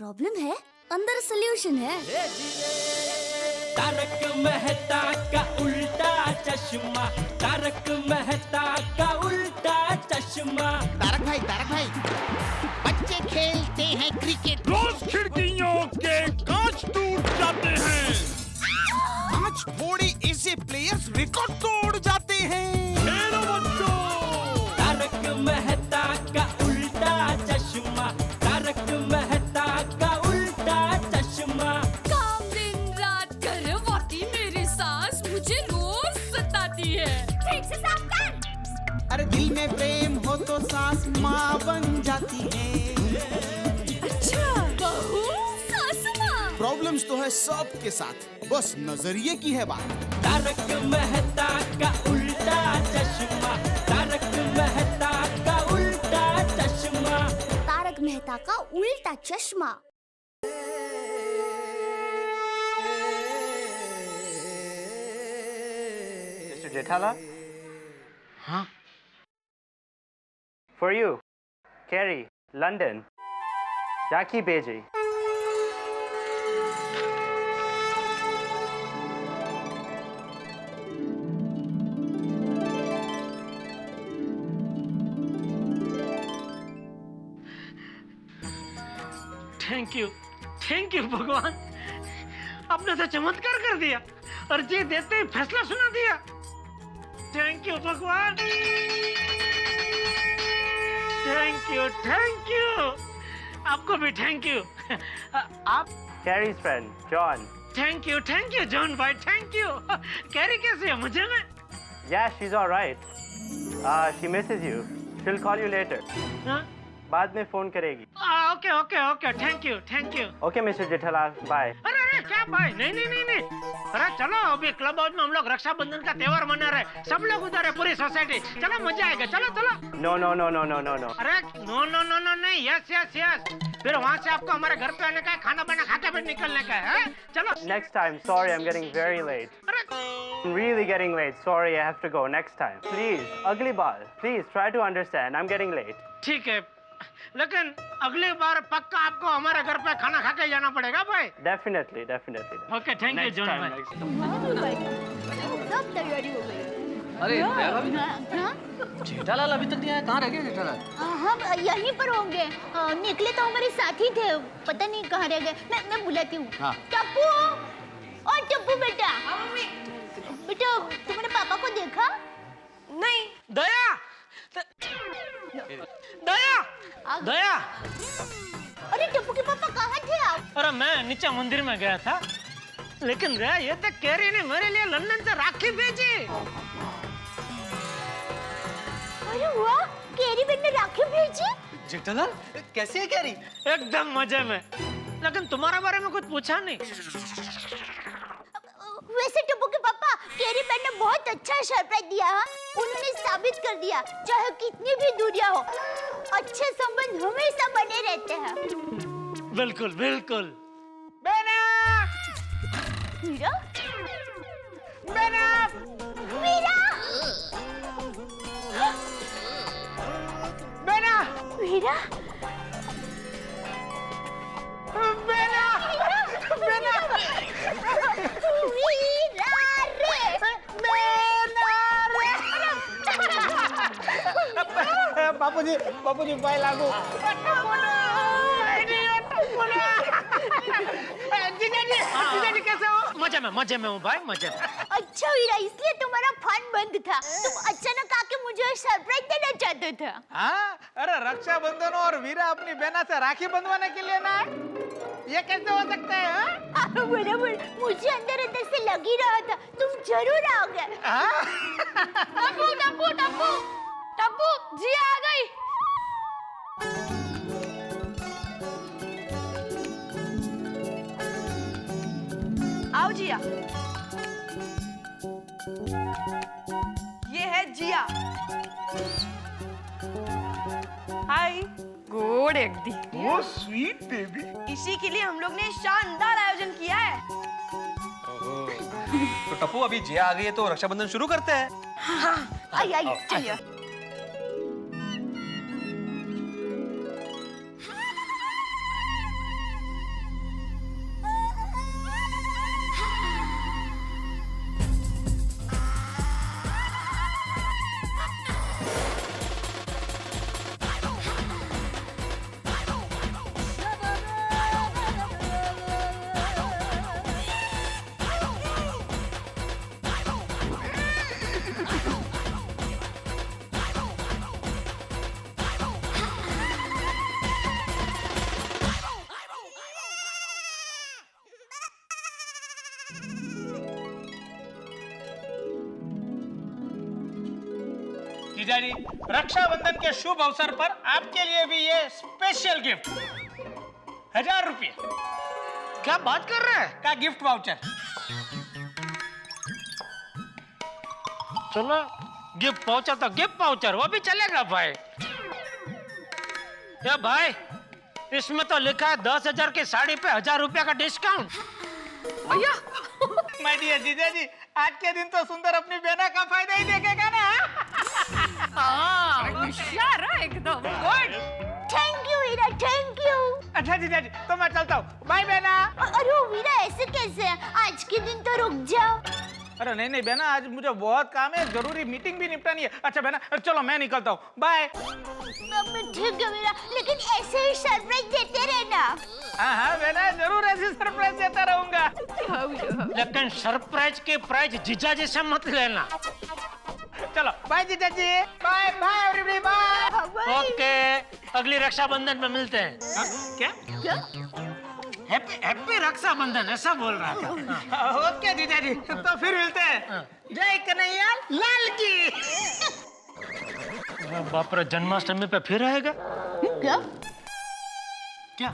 Problem है, अंदर solution है। तारक मेहता का उल्टा चश्मा, तारक मेहता का उल्टा चश्मा। तारक भाई, बच्चे खेलते हैं क्रिकेट, रोज खिड़कियों के कांच टूट जाते हैं। आज थोड़े ऐसे प्लेयर्स रिकॉर्ड तोड़ जाते हैं। खेलो बच्चों। तारक मेहता का उल्टा चश्मा, तारक मेहता का उल्टा चश्मा। काम दिन रात करवाती मेरी सास मुझे रोज सताती है। ठीक से साफ कर। अरे दिल में प्रेम हो तो सास माँ बन जाती है। अच्छा, बहू सास माँ। प्रॉब्लम्स तो है सबके साथ, बस नजरिए की है बात। तारक मेहता का उल्टा चश्मा, तारक मेहता का उल्टा चश्मा। तारक मेहता का उल्टा चश्मा। Mr. Jethala? हाँ? For you, Kerry, London. Jackie Beji. Thank you भगवान, आपने तो चमत्कार कर दिया और जी देते ही फैसला सुना दिया। थैंक यू भगवान, थैंक यू, आपको भी थैंक यू। आप Kerry's friend, John. Thank you John भाई, थैंक यू। कैरी कैसे है मुझे में? Yeah, she's all right. She misses you. She'll call you later. हाँ? बाद में फोन करेगी। Okay, thank you. Okay, Mr. Jethala, bye. अरे क्या भाई, नहीं। अरे चलो, अभी क्लब हाउस में हम लोग रक्षाबंधन का त्योहार मना रहे, सब लोग उधर है, पूरी सोसाइटी। चलो मजा आएगा, चलो। No. अरे नो नहीं, यस। फिर वहाँ से आपको हमारे घर पे आने का है, खाना बना खा के फिर निकलने का है। चलो। Next time, sorry, I'm getting very late. अरे I'm really getting late. Sorry, I have to go. Next time. Please, ugly ball. Please, try to understand. I'm getting late. ठीक है, लेकिन अगली बार पक्का आपको हमारे घर पे खाना खा के जाना पड़ेगा भाई। Definitely. Okay, thank you John भाई। सब तैयारी हो गई। अरे हाँ? जेठालाल अभी तक नहीं आया, कहाँ रह गए जेठालाल? हम यहीं पर होंगे। निकले तो हमारे साथी थे, पता नहीं कहाँ रह गए। मैं बुलाती हूँ। हाँ। टप्पू, और टप्पू बेटा। बेटा, तुमने पापा को देखा? नहीं। दया। अरे टप्पू के पापा कहाँ थे आप? अरे मैं नीचे मंदिर में गया था, लेकिन दया ये तो कैरी ने मेरे लिए लंदन से राखी भेजी। अरे वाह, कैरी बहन ने राखी भेजी? जेठालाल कैसे है कैरी? एकदम मजे में, लेकिन तुम्हारे बारे में कुछ पूछा नहीं। वैसे टप्पू के पापा, कैरी बहन ने बहुत अच्छा सरप्राइज दिया। उन्होंने साबित कर दिया, चाहे कितनी भी दूरियां हो, अच्छे संबंध हमेशा बने रहते हैं। बिल्कुल। मीरा? मीरा? बापूजी पाए लागू। जीजाजी कैसे हो? मजे में हूँ भाई, मजे में। अच्छा वीरा, इसलिए तुम्हारा फोन बंद था। तुम अचानक आके मुझे सरप्राइज देना चाहते थे। हाँ, अरे रक्षाबंधन और वीरा अपनी बहना से राखी बंधवाने के लिए ना, ये कैसे हो सकता है? हाँ? बराबर, मुझे अंदर से लग ही रहा था तुम जरूर आओगे। टप्पू जी आ गई। आओ जिया। ये है जिया। हाय। गुड एकदी। वो स्वीट बेबी। इसी के लिए हम लोग ने शानदार आयोजन किया है। तो टप्पू अभी जिया आ गई है तो रक्षाबंधन शुरू करते हैं। हाँ, आइए चलिए। जीजा जी, रक्षाबंधन के शुभ अवसर पर आपके लिए भी ये स्पेशल गिफ्ट 1000 रुपये क्या बात कर रहे हैं? का गिफ्ट वाउचर। चलो गिफ्ट पाउचर तो गिफ्ट पाउचर, वो भी चलेगा भाई। ये भाई, इसमें तो लिखा है 10,000 की साड़ी पे 1000 रुपया का डिस्काउंट। भैया माय डियर जीजा जी, आज के दिन तो सुंदर अपनी बहना का फायदा ही देखेगा ना। होशियार है एकदम। Good. Thank you Veera, thank you. अच्छा जीजा जी, तो मैं चलता हूँ, बाय बहना। अरे वीरा, ऐसे कैसे? आज के दिन तो रुक जाओ। अरे नहीं नहीं बहना, आज मुझे बहुत काम है, जरूरी मीटिंग भी निपटानी है। अच्छा बहना, चलो मैं निकलता हूँ, बाय। ठीक है वीरा, लेकिन ऐसे ही सरप्राइज देते रहना। हाँ हाँ बहना, जरूर ऐसी सरप्राइज देता रहूंगा। लेकिन सरप्राइज के प्राइज जीजा जी से मत लेना। चलो बाय जीजा जी, bye bye everybody, bye. Okay, अगली रक्षाबंधन में मिलते हैं। क्या? हैप्पी हैप्पी रक्षाबंधन ऐसा बोल रहा था। ओके जीजा जी, तो फिर मिलते हैं। जय कन्हैया लाल की। बाप रे, जन्माष्टमी पे फिर आएगा क्या? क्या?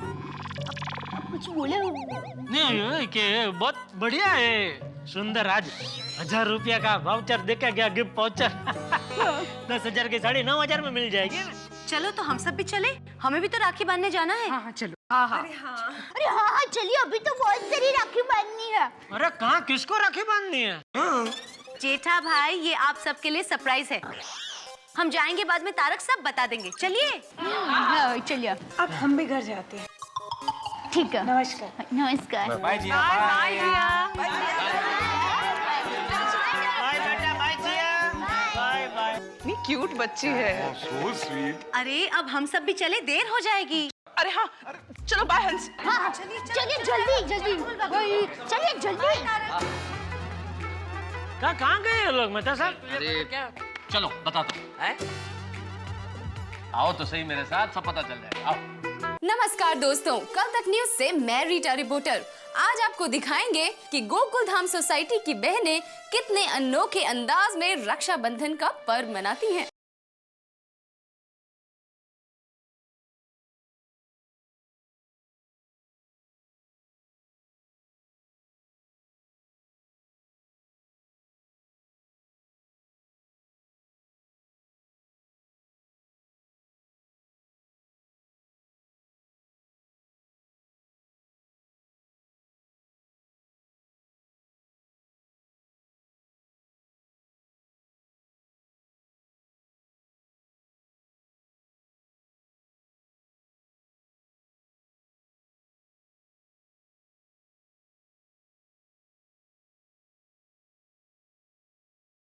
कुछ बोले? नहीं कि बहुत बढ़िया है। सुंदर आज 1000 रुपया का वाउचर देके गया, गिफ्ट वाउचर। 10,000 की साड़ी 9,000 में मिल जाएगी। चलो तो हम सब भी चले, हमें भी तो राखी बांधने जाना है। हाँ चलो। अरे हाँ चलिए, अभी तो बहुत सारी राखी बांधनी है। अरे कहाँ, किसको राखी बांधनी है? जेठा भाई, ये आप सबके लिए सरप्राइज है। हम जाएंगे, बाद में तारक सब बता देंगे। चलिए। हाँ चलिए, अब हम भी घर जाते हैं। ठीक है। नमस्कार। नमस्कार। बाय जी। बाय जिया। बाय बेटा, बाय जिया। Bye bye. इतनी क्यूट बच्ची है। So sweet. अरे अब हम सब भी चले, देर हो जाएगी। अरे हाँ, चलो बाय हंस। हाँ चलिए जल्दी जल्दी, चलिए जल्दी। कहाँ गए ये लोग मेहता साहब? अरे चलो बताता हूँ। आओ तो सही मेरे साथ, सब पता चल जाएगा। आओ। नमस्कार दोस्तों, कल तक न्यूज से मैं रीटा रिपोर्टर। आज आपको दिखाएंगे कि गोकुल धाम सोसाइटी की बहनें कितने अनोखे अंदाज में रक्षाबंधन का पर्व मनाती हैं।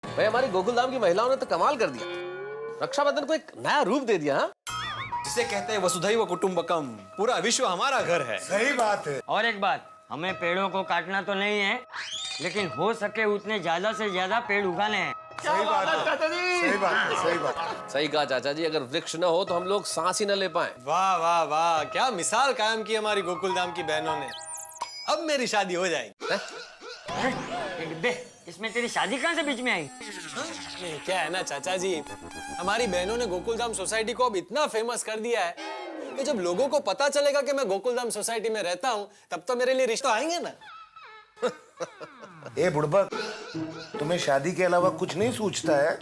भाई हमारी गोकुलधाम की महिलाओं ने तो कमाल कर दिया, रक्षाबंधन को एक नया रूप दे दिया। जिसे कहते हैं वसुधैव कुटुंबकम, पूरा विश्व हमारा घर है। सही बात है। और एक बात, हमें पेड़ों को काटना तो नहीं है, लेकिन हो सके उतने ज्यादा से ज्यादा पेड़ उगाने हैं। सही बात है, सही बात है, सही बात है। सही कहा चाचा जी, अगर वृक्ष न हो तो हम लोग सांस ही न ले पाए। वाह वाह वाह, क्या मिसाल कायम की हमारी गोकुलधाम की बहनों ने। अब मेरी शादी हो जाएगी। बे, इसमें तेरी शादी कहाँ से बीच में आई? क्या है ना चाचा जी, हमारी बहनों ने गोकुलधाम सोसाइटी को अब इतना फेमस कर दिया है कि जब लोगों को पता चलेगा कि मैं गोकुलधाम सोसाइटी में रहता हूँ, तब तो मेरे लिए रिश्ते आएंगे ना। ए बुड़बक, तुम्हें शादी के अलावा कुछ नहीं सूझता है?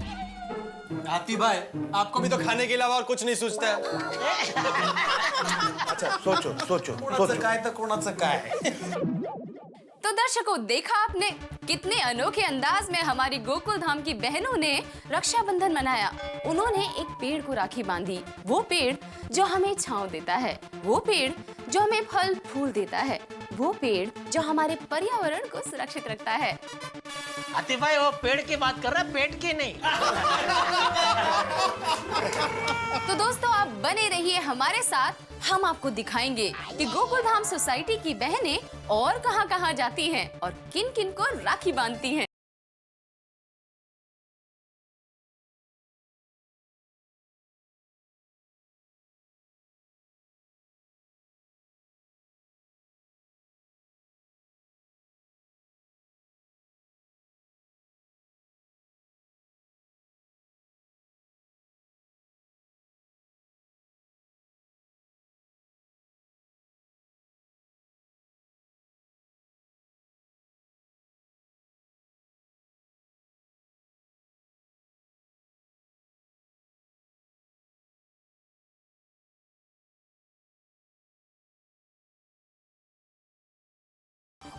हाथी भाई, आपको भी तो खाने के अलावा और कुछ नहीं सूझता है। अच्छा सोचो सोचो सोचो। काय तो कोणाचं काय। तो दर्शकों, देखा आपने कितने अनोखे अंदाज में हमारी गोकुल धाम की बहनों ने रक्षाबंधन मनाया। उन्होंने एक पेड़ को राखी बांधी, वो पेड़ जो हमें छांव देता है, वो पेड़ जो हमें फल फूल देता है, वो पेड़ जो हमारे पर्यावरण को सुरक्षित रखता है। हाथी भाई, वो पेड़ की बात कर रहा है, पेट की नहीं। तो दोस्तों, आप बने रहिए हमारे साथ, हम आपको दिखाएंगे कि गोकुल धाम सोसाइटी की बहनें और कहां-कहां जाती हैं और किन-किन को राखी बांधती हैं।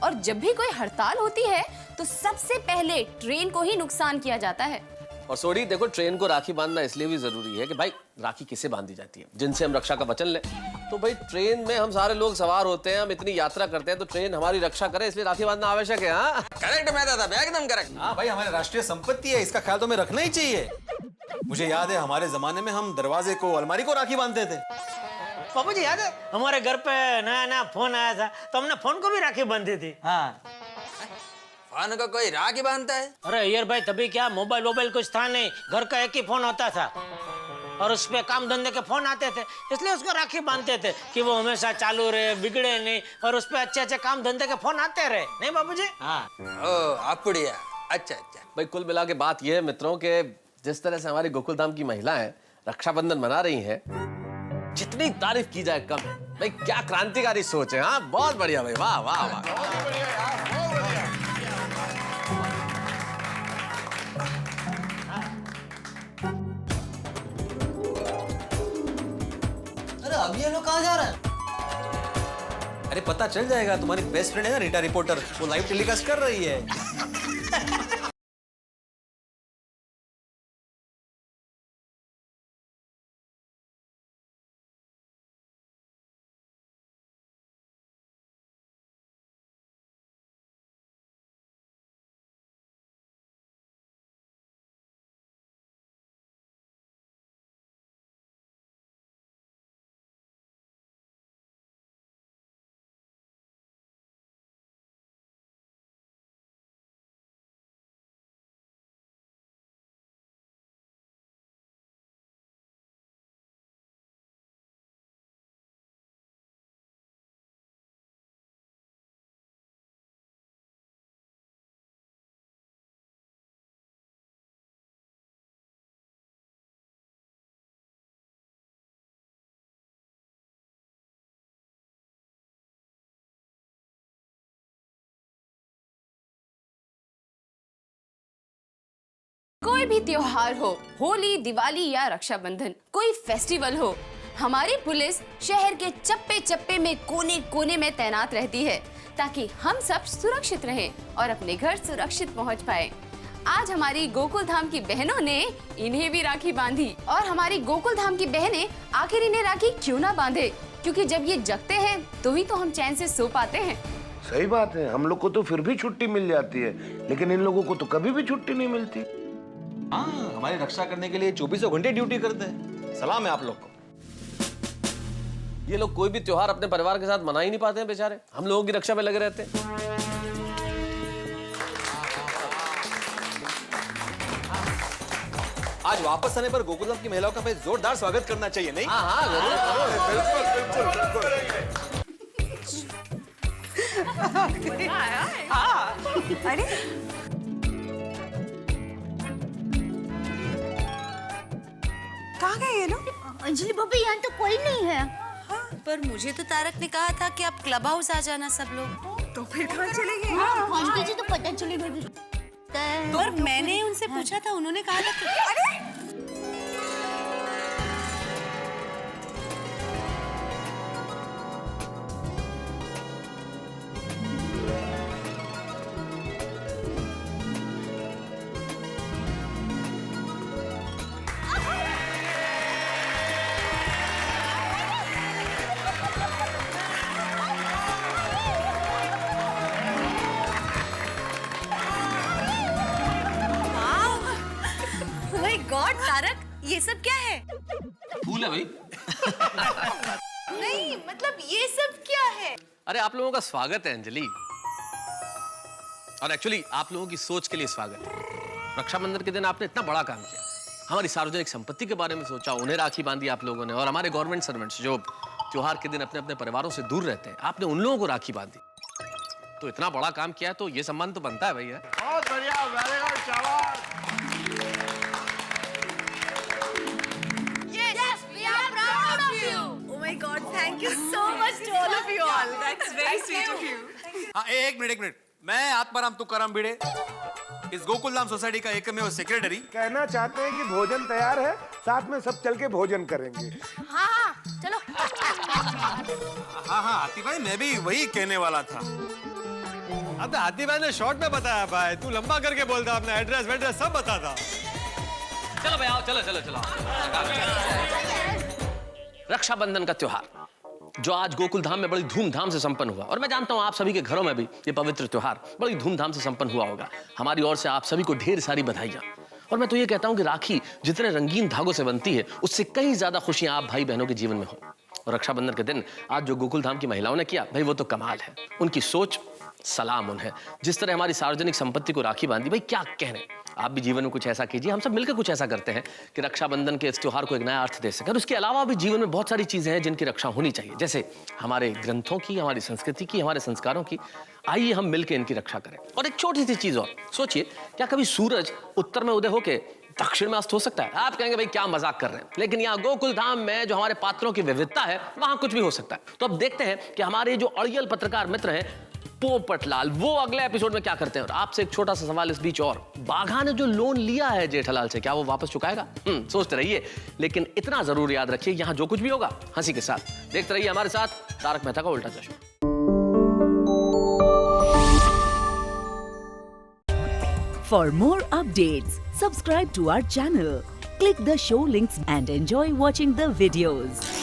और जब भी कोई हड़ताल होती है तो सबसे पहले ट्रेन को ही नुकसान किया जाता है। और सोडी देखो, ट्रेन को राखी बांधना इसलिए भी जरूरी है कि भाई राखी किसे बांधी जाती है? जिनसे हम रक्षा का वचन लें। तो भाई ट्रेन में हम सारे लोग सवार होते हैं, हम इतनी यात्रा करते हैं, तो ट्रेन हमारी रक्षा करे, इसलिए राखी बांधना आवश्यक है। हाँ करेक्ट मैं दादा, एकदम करेक्ट। हाँ भाई, हमारी राष्ट्रीय संपत्ति है, इसका ख्याल तो हमें रखना ही चाहिए। मुझे याद है हमारे जमाने में हम दरवाजे को, अलमारी को राखी बांधते थे। पापा जी याद है हमारे घर पे नया नया फोन आया था तो हमने फोन को भी राखी बांधी थी। हाँ, फोन को कोई राखी बांधता है? अरे यार भाई, तभी क्या मोबाइल कुछ था नहीं, घर का एक ही फोन होता था और उस पे काम धंधे के फोन आते थे, इसलिए उसको राखी बांधते थे कि वो हमेशा चालू रहे, बिगड़े नहीं, और उस पे अच्छे काम धंधे के फोन आते रहे। नहीं बाबूजी? हाँ। ओ आपड़िया, अच्छा। भाई कुल मिला के बात यह है मित्रों के जिस तरह से हमारी गोकुलधाम की महिलाएं रक्षाबंधन मना रही हैं, जितनी तारीफ की जाए कम है। भाई क्या क्रांतिकारी सोच है। हाँ बहुत बढ़िया भाई, वाह वाह वाह। अरे अभी ये लोग कहाँ जा रहे हैं? अरे पता चल जाएगा, तुम्हारी बेस्ट फ्रेंड है ना रीटा रिपोर्टर, वो लाइव टेलीकास्ट कर रही है। कोई भी त्योहार हो, होली, दिवाली या रक्षाबंधन, कोई फेस्टिवल हो, हमारी पुलिस शहर के चप्पे चप्पे में, कोने कोने में तैनात रहती है ताकि हम सब सुरक्षित रहें और अपने घर सुरक्षित पहुंच पाए। आज हमारी गोकुल धाम की बहनों ने इन्हें भी राखी बांधी, और हमारी गोकुल धाम की बहनें आखिर इन्हें राखी क्यों ना बांधे, क्योंकि जब ये जगते हैं तो ही तो हम चैन से सो पाते हैं। सही बात है, हम लोग को तो फिर भी छुट्टी मिल जाती है, लेकिन इन लोगों को तो कभी भी छुट्टी नहीं मिलती। हाँ, हमारी रक्षा करने के लिए 24 घंटे ड्यूटी करते हैं। सलाम है आप लोग को। ये लोग कोई भी त्योहार अपने परिवार के साथ मना ही नहीं पाते हैं बेचारे, हम लोगों की रक्षा में लगे रहते हैं। आज वापस आने पर गोकुलधाम की महिलाओं का जोरदार स्वागत करना चाहिए, नहीं? हाँ हाँ बिल्कुल। अरे कहाँ गए ये लोग? अंजलि भाभी, यहाँ तो कोई नहीं है। हाँ, पर मुझे तो तारक ने कहा था कि आप क्लब हाउस आ जाना सब लोग। तो फिर कहाँ चले गए? हाँ, मुझे तो पता चलेगा। पर मैंने उनसे पूछा था, उन्होंने कहा था कि... अरे गॉड तारक, ये सब क्या है? फूल है भाई। नहीं मतलब ये सब क्या है? अरे आप लोगों का स्वागत है अंजलि, और एक्चुअली आप लोगों की सोच के लिए स्वागत है। रक्षाबंधन के दिन आपने इतना बड़ा काम किया, हमारी सार्वजनिक संपत्ति के बारे में सोचा, उन्हें राखी बांधी आप लोगों ने, और हमारे गवर्नमेंट सर्वेंट्स जो त्योहार के दिन अपने अपने परिवारों से दूर रहते हैं, आपने उन लोगों को राखी बांधी। तो इतना बड़ा काम किया तो ये सम्मान तो बनता है भैया। बहुत बढ़िया, वेरी गुड, शाबाश। God, thank you so much to all of you all. That's very sweet of you. हाँ, एक मिनट, मैं आत्माराम तुकाराम भिड़े, इस गोकुलधाम सोसाइटी का एकमेव सेक्रेटरी, कहना चाहते हैं कि भोजन तैयार है, साथ में सब चल के भोजन करेंगे। हाँ, चलो। हाँ, आतिफ भाई, मैं भी वही कहने वाला था। अब तो हाथी भाई ने शॉर्ट में बताया भाई, तू लंबा करके बोलता, अपना एड्रेस वेड्रेस सब बताता। चलो भाई आओ, चलो चलो चलो। रक्षाबंधन का त्योहार जो आज गोकुल धाम में बड़ी धूमधाम से संपन्न हुआ, और मैं जानता हूं आप सभी के घरों में भी ये पवित्र त्योहार बड़ी धूमधाम से संपन्न हुआ होगा। हमारी ओर से आप सभी को ढेर सारी बधाइयां। और मैं तो ये कहता हूं कि राखी जितने रंगीन धागों से बनती है, उससे कई ज्यादा खुशियां आप भाई बहनों के जीवन में हो। और रक्षाबंधन के दिन आज जो गोकुल धाम की महिलाओं ने किया, भाई वो तो कमाल है। उनकी सोच, सलाम उन्हें। जिस तरह हमारी सार्वजनिक संपत्ति को राखी बांधी, भाई क्या कहने। आप भी जीवन में कुछ ऐसा कीजिए, हम सब मिलकर कुछ ऐसा करते हैं कि रक्षाबंधन के इस त्योहार को एक नया अर्थ दे सके। और उसके अलावा भी जीवन में बहुत सारी चीजें हैं जिनकी रक्षा होनी चाहिए, जैसे हमारे ग्रंथों की, हमारी संस्कृति की, हमारे संस्कारों की। आइए हम मिलकर इनकी रक्षा करें। और एक छोटी सी चीज और सोचिए, क्या कभी सूरज उत्तर में उदय होके दक्षिण में अस्त हो सकता है? आप कहेंगे भाई क्या मजाक कर रहे हैं, लेकिन यहाँ गोकुल धाम में जो हमारे पात्रों की विविधता है, वहां कुछ भी हो सकता है। तो अब देखते हैं कि हमारे जो अड़ियल पत्रकार मित्र हैं पोपटलाल, वो अगले एपिसोड में क्या करते हैं। और आपसे एक छोटा सा सवाल इस बीच और, बाघा ने जो लोन लिया है जेठालाल से, क्या वो वापस चुकाएगा? सोचते रहिए, लेकिन इतना जरूर याद रखिए, यहाँ जो कुछ भी होगा हंसी के साथ देखते रहिए हमारे साथ तारक मेहता का उल्टा चश्मा। For more updates, subscribe to our channel, click the show links and enjoy watching the videos.